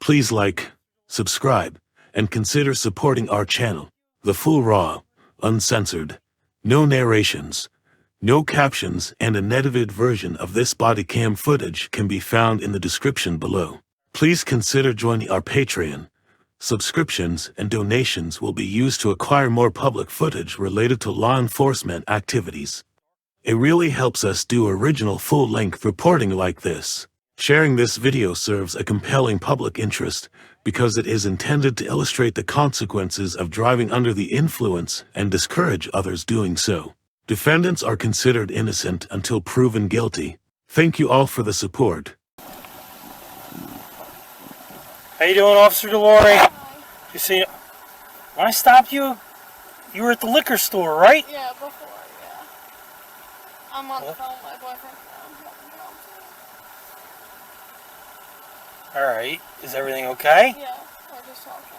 Please like, subscribe, and consider supporting our channel. The full raw, uncensored, no narrations, no captions, and an edited version of this body cam footage can be found in the description below. Please consider joining our Patreon. Subscriptions and donations will be used to acquire more public footage related to law enforcement activities. It really helps us do original full-length reporting like this. Sharing this video serves a compelling public interest because it is intended to illustrate the consequences of driving under the influence and discourage others doing so. Defendants are considered innocent until proven guilty. Thank you all for the support. How you doing, Officer DiLauri? You see, when I stopped you, you were at the liquor store, right? Yeah, before, yeah. I'm on the phone with my boyfriend now. Alright, is everything okay? Yeah, we're just talking.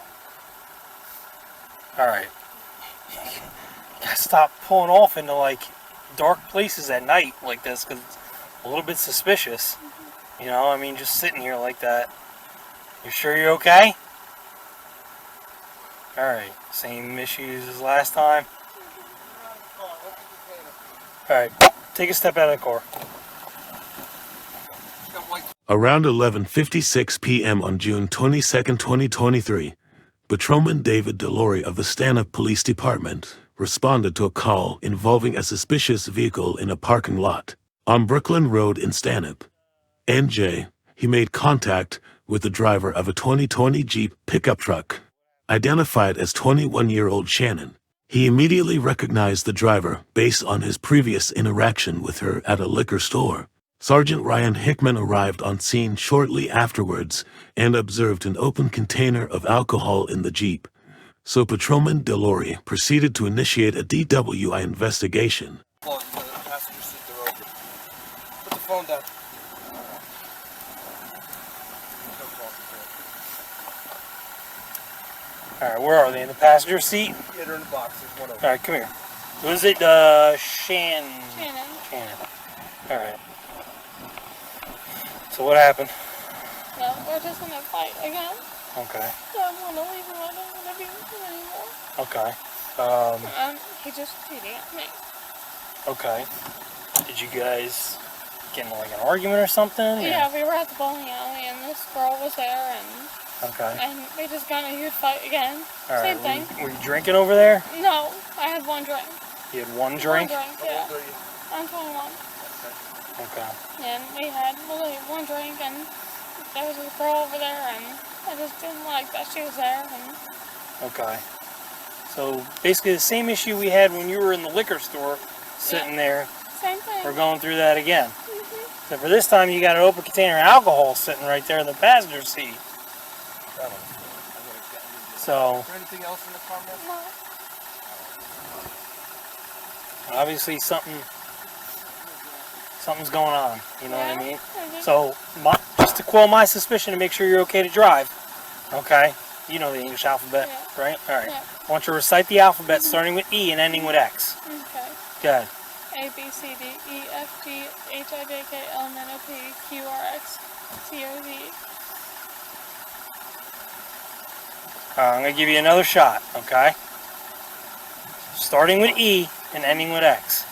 Alright. You gotta stop pulling off into, like, dark places at night like this, because it's a little bit suspicious. You know, I mean, just sitting here like that. You sure you're okay? Alright, same issues as last time? Alright, take a step out of the car. Around 11:56 p.m. on June 22, 2023, Patrolman David DiLauri of the Stanhope Police Department responded to a call involving a suspicious vehicle in a parking lot on Brooklyn Road in Stanhope, NJ. He made contact with the driver of a 2020 Jeep pickup truck, identified as 21-year-old Shannon. He immediately recognized the driver based on his previous interaction with her at a liquor store. Sergeant Ryan Hickman arrived on scene shortly afterwards and observed an open container of alcohol in the Jeep. So Patrolman DiLauri proceeded to initiate a DWI investigation. Put the phone down. Alright, where are they? In the passenger seat? Yeah, they're in the box. There's one over. Alright, come here. Was it, Shannon? Shannon. Alright. So what happened? Yeah, we're just gonna fight again. Okay. I don't wanna leave him. I don't wanna be with him anymore. Okay. He just cheating at me. Okay. Did you guys get in like an argument or something? Yeah, we were at the bowling alley and this girl was there and we just got in a huge fight again. All Same right. thing. Were you drinking over there? No, I had one drink. You had one drink? One drink, yeah. I'm 21. Okay. And we had literally one drink and there was a girl over there and I just didn't like that she was there. And okay. So basically the same issue we had when you were in the liquor store sitting there. Same thing. We're going through that again. So for this time you got an open container of alcohol sitting right there in the passenger seat. So Is there anything else in the car, man? No. obviously something's going on. You know what I mean? Mm-hmm. So just to quell my suspicion to make sure you're okay to drive. Okay? You know the English alphabet, right? All right. Yeah. I want you to recite the alphabet starting with E and ending with X. Okay. Good. A, B, C, D, E, F, G, H, I, J, K, L, M, N, O, P, Q, R, X, T, O, Z. I'm going to give you another shot, okay? Starting with E and ending with X.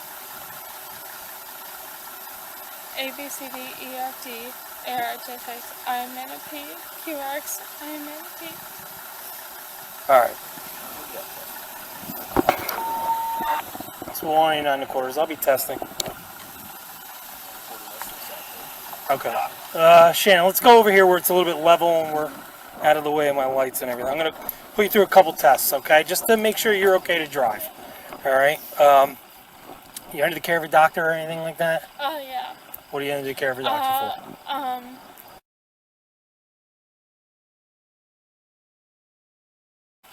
A, B, C, D, E, F, G, A, R, H, F, X, I, M, N, O, P, Q, R, X, I, M, N, O, P. Alright. So 189 quarters. I'll be testing. Okay. Shannon, let's go over here where it's a little bit level and we're out of the way of my lights and everything. I'm going to put you through a couple tests, okay? Just to make sure you're okay to drive. Alright? You under the care of a doctor or anything like that? Yeah. What are you under the care of a doctor for?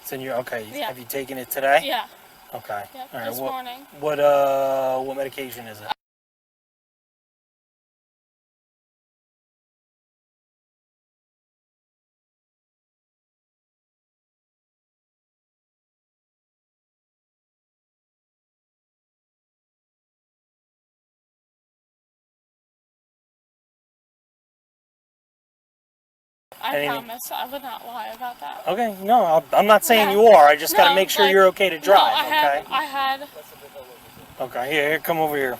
It's in your, okay. Yeah. Have you taken it today? Yeah. Okay. Yep, All right. this morning. What medication is it? I promise I would not lie about that. Okay, no, I'm not saying you are. I just got to make sure you're okay to drive, I okay? had. Okay, here, come over here.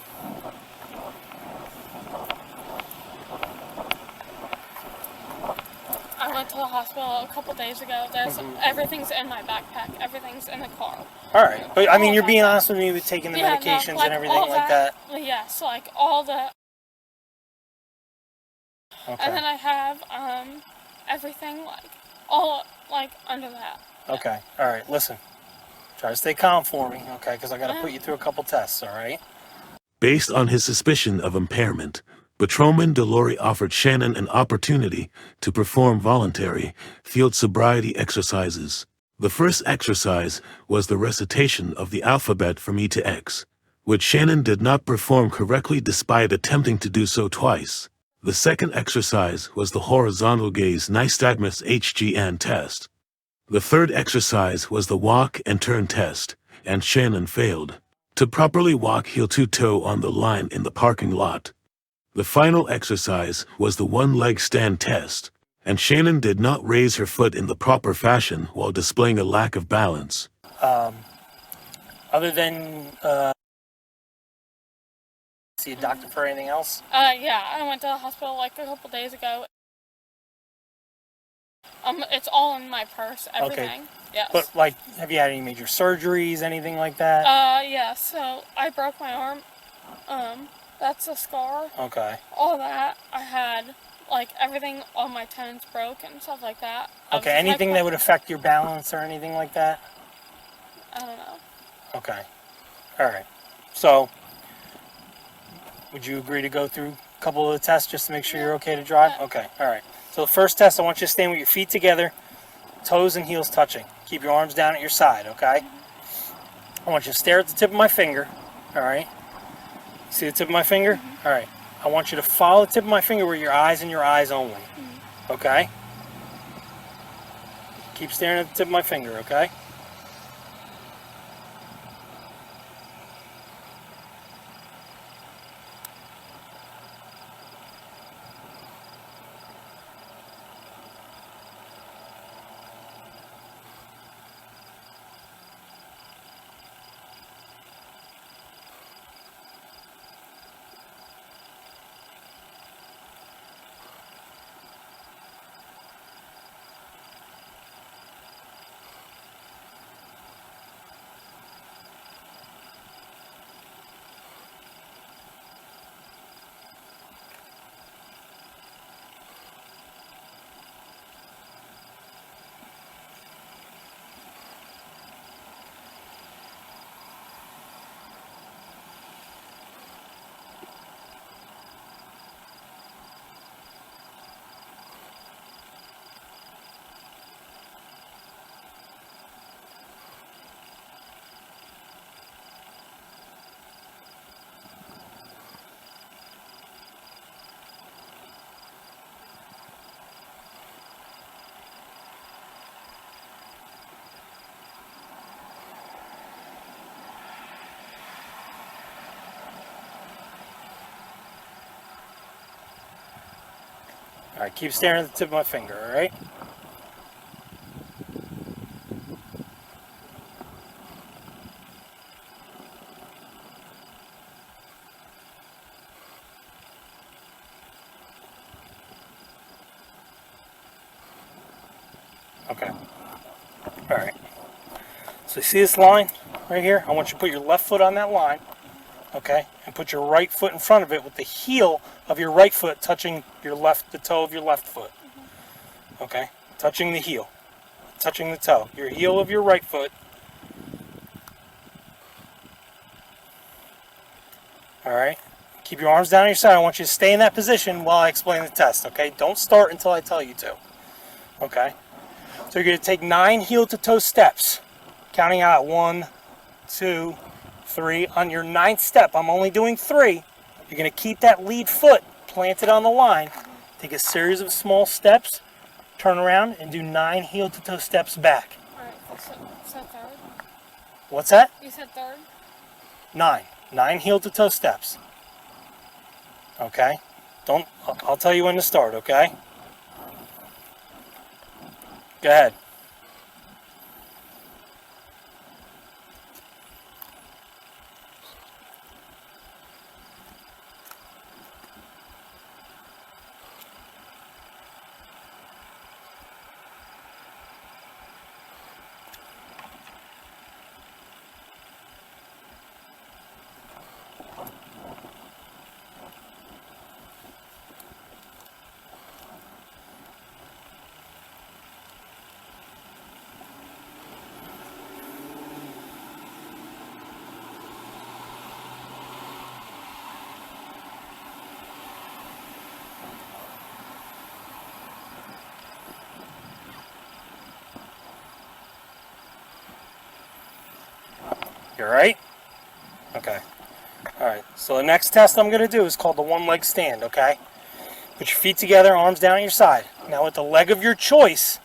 I went to the hospital a couple days ago. There's everything's in my backpack. Everything's in the car. All right, but I mean, you're being honest with me with taking the medications and everything like that. Yes, like all the. Okay. And then I have everything like under that. Okay. All right. Listen. Try to stay calm for me, okay? Because I got to put you through a couple tests. All right. Based on his suspicion of impairment, Patrolman DiLauri offered Shannon an opportunity to perform voluntary field sobriety exercises. The first exercise was the recitation of the alphabet from E to X, which Shannon did not perform correctly despite attempting to do so twice. The second exercise was the Horizontal Gaze Nystagmus HGN test. The third exercise was the walk and turn test, and Shannon failed to properly walk heel-to-toe on the line in the parking lot. The final exercise was the one-leg stand test, and Shannon did not raise her foot in the proper fashion while displaying a lack of balance. Other than see a doctor for anything else? Yeah, I went to the hospital like a couple days ago. It's all in my purse, everything. Okay. Yes. But like, have you had any major surgeries, anything like that? Yeah, so I broke my arm. That's a scar. Okay. All that. I had, like, everything, all my tendons broke and stuff like that. Okay, anything that would affect your balance or anything like that? I don't know. Okay. All right. So, would you agree to go through a couple of the tests just to make sure you're okay to drive? Yeah. Okay, all right. So the first test, I want you to stand with your feet together, toes and heels touching. Keep your arms down at your side, okay? I want you to stare at the tip of my finger, all right? See the tip of my finger? All right. I want you to follow the tip of my finger with your eyes and your eyes only, okay? Keep staring at the tip of my finger, okay? All right, keep staring at the tip of my finger, all right? Okay. All right. So you see this line right here? I want you to put your left foot on that line, okay? And put your right foot in front of it with the heel of your right foot touching the toe of your left foot. Okay? Touching the heel. Touching the toe. Your heel of your right foot. Alright? Keep your arms down on your side. I want you to stay in that position while I explain the test, okay? Don't start until I tell you to. Okay? So you're going to take 9 heel-to-toe steps. Counting out at 1, 2, 3. On your 9th step, I'm only doing 3. You're going to keep that lead foot planted on the line. Take a series of small steps, turn around, and do 9 heel-to-toe steps back. Alright, so third? What's that? You said third? 9. 9 heel-to-toe steps. Okay? I'll tell you when to start, okay? Go ahead. You alright? Okay. Alright, so the next test I'm going to do is called the one leg stand, okay? Put your feet together, arms down at your side. Now with the leg of your choice,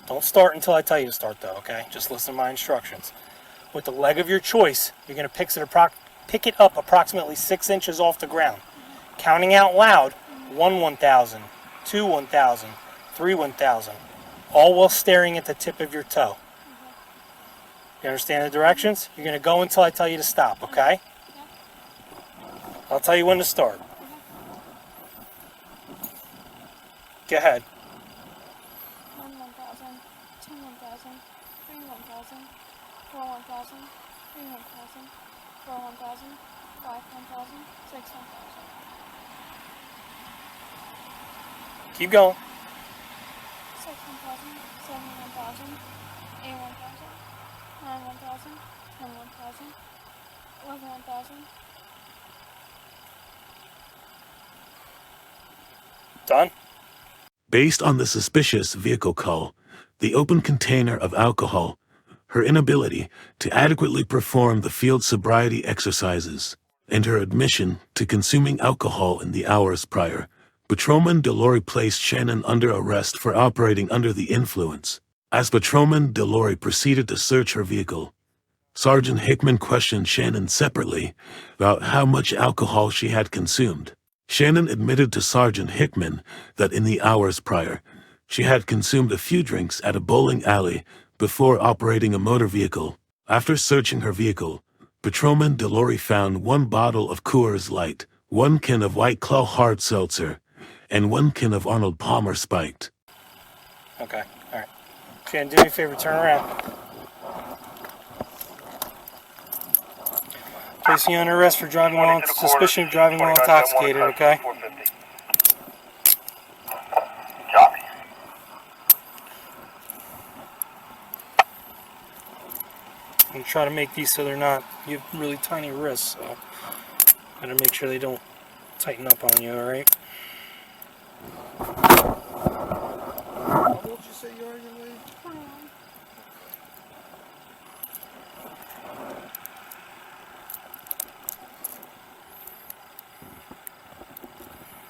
don't start until I tell you to start though, okay? Just listen to my instructions. With the leg of your choice, you're going to pick it up approximately 6 inches off the ground. Counting out loud, 1 1,000, 2 1,000, 3 1,000, all while staring at the tip of your toe. You understand the directions? You're going to go until I tell you to stop, okay? I'll tell you when to start. Go ahead. 1 1,000, 2 1,000, 3 1,000, 4 1,000, 3 1,000, 4 1,000, 5 1,000, 6 1,000. Keep going. 6 1,000, 7 1,000, 8 1,000, 9 1,000, 10 1,000, 11 1,000. Done? Based on the suspicious vehicle call, the open container of alcohol, her inability to adequately perform the field sobriety exercises, and her admission to consuming alcohol in the hours prior, Patrolman DiLauri placed Shannon under arrest for operating under the influence. As Patrolman DiLauri proceeded to search her vehicle, Sergeant Hickman questioned Shannon separately about how much alcohol she had consumed. Shannon admitted to Sergeant Hickman that in the hours prior, she had consumed a few drinks at a bowling alley before operating a motor vehicle. After searching her vehicle, Patrolman DiLauri found 1 bottle of Coors Light, 1 can of White Claw hard seltzer, and 1 can of Arnold Palmer Spiked. Okay, alright. Shannon, do me a favor, turn around. Placing you under arrest for driving while suspicion of driving while intoxicated, okay? Copy. I'm going to try to make these so they're not, you have really tiny wrists, so gotta make sure they don't tighten up on you, alright? How old did you say you are, young lady? 21.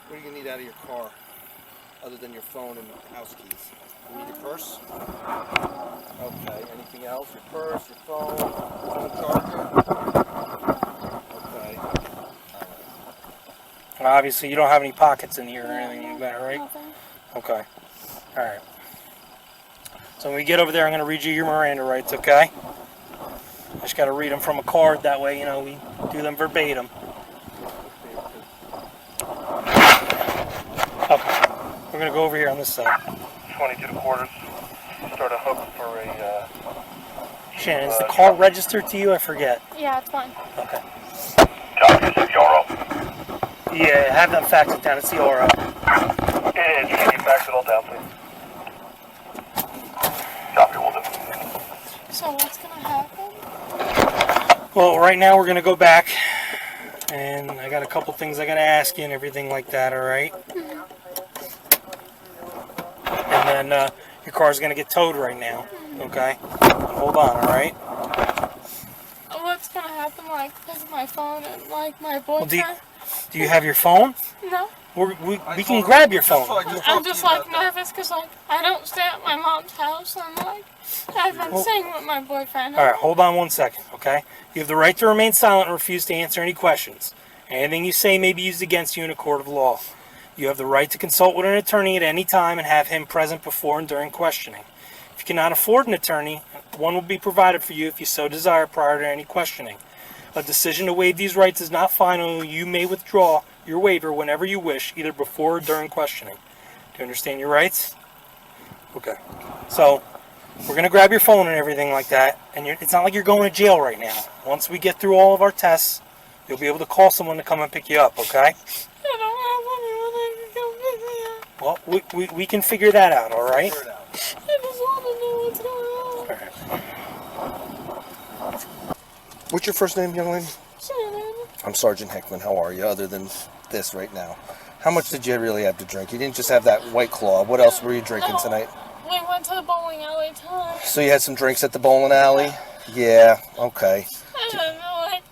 What are you going to need out of your car, other than your phone and house keys? You need your purse? Okay. Anything else? Your purse, your phone charger? Okay. And obviously you don't have any pockets in here or anything like that, right? Nothing. Okay. Alright. So when we get over there, I'm going to read you your Miranda rights, okay? I just got to read them from a card, that way, you know, we do them verbatim. Okay. We're going to go over here on this side. 22 quarters. Start a hook for a... Shannon, is the car registered to you? I forget. Yeah, it's fine. Okay. Copy, this is Yarrow. Yeah, have them fax it down. It's the aura. Can you fax it all down, please? Copy, will do. So what's gonna happen? Well, right now we're going to go back, and I got a couple things I got to ask you and everything like that, alright? And then your car's going to get towed right now, okay? Hold on, alright? What's gonna happen, like, because of my phone and, like, my Well, boyfriend? do you have your phone? No. We can grab your phone. I'm just, like, nervous because, like, I don't stay at my mom's house and, like, I've been staying with my boyfriend. Alright, hold on 1 second, okay? You have the right to remain silent and refuse to answer any questions. Anything you say may be used against you in a court of law. You have the right to consult with an attorney at any time and have him present before and during questioning. If you cannot afford an attorney, one will be provided for you if you so desire prior to any questioning. A decision to waive these rights is not final. You may withdraw your waiver whenever you wish, either before or during questioning. Do you understand your rights? Okay. So, we're going to grab your phone and everything like that, and it's not like you're going to jail right now. Once we get through all of our tests, you'll be able to call someone to come and pick you up, okay? I don't have anyone that can come pick me up. Well, we can figure that out, all right? I just want to know what's going on. What's your first name, young lady? Shannon. I'm Sergeant Hickman. How are you, other than this right now? How much did you really have to drink? You didn't just have that White Claw. What else were you drinking tonight? We went to the bowling alley tonight. So you had some drinks at the bowling alley? Yeah, okay. I don't know, like,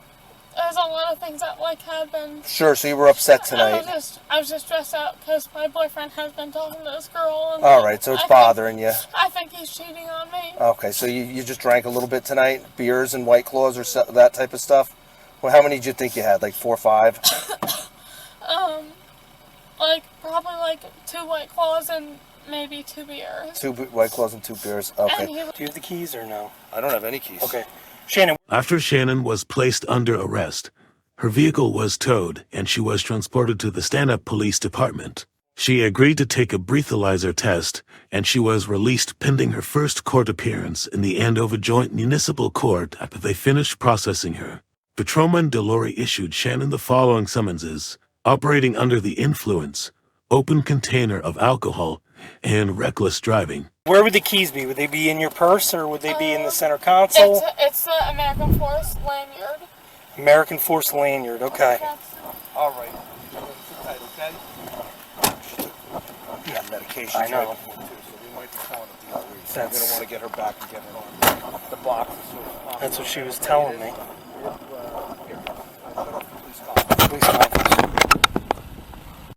there's a lot of things that, like, have been... Sure, so you were upset tonight. I was just stressed out because my boyfriend has been talking to this girl. And Alright, so it's bothering you. I think he's cheating on me. Okay, so you just drank a little bit tonight? Beers and White Claws or that type of stuff? Well, how many did you think you had? Like 4 or 5? Like, probably, like, 2 White Claws and maybe 2 beers. 2 White Claws and 2 beers. Okay. Do you have the keys or no? I don't have any keys. Okay. Shannon. After Shannon was placed under arrest, her vehicle was towed and she was transported to the Stanhope Police Department. She agreed to take a breathalyzer test and she was released pending her first court appearance in the Andover Joint Municipal Court after they finished processing her. Patrolman DiLauri issued Shannon the following summonses: operating under the influence, open container of alcohol, and reckless driving. Where would the keys be? Would they be in your purse or would they be in the center console? It's the American Force lanyard. American Force lanyard, okay. All right. Sit tight, okay? You got medication. I know. Right before, too, so we might be calling it the RE. So we're That's- going to want to get her back and get her on the box as soon as possible. That's what she was telling me. Here, I shut off the police car. Police car.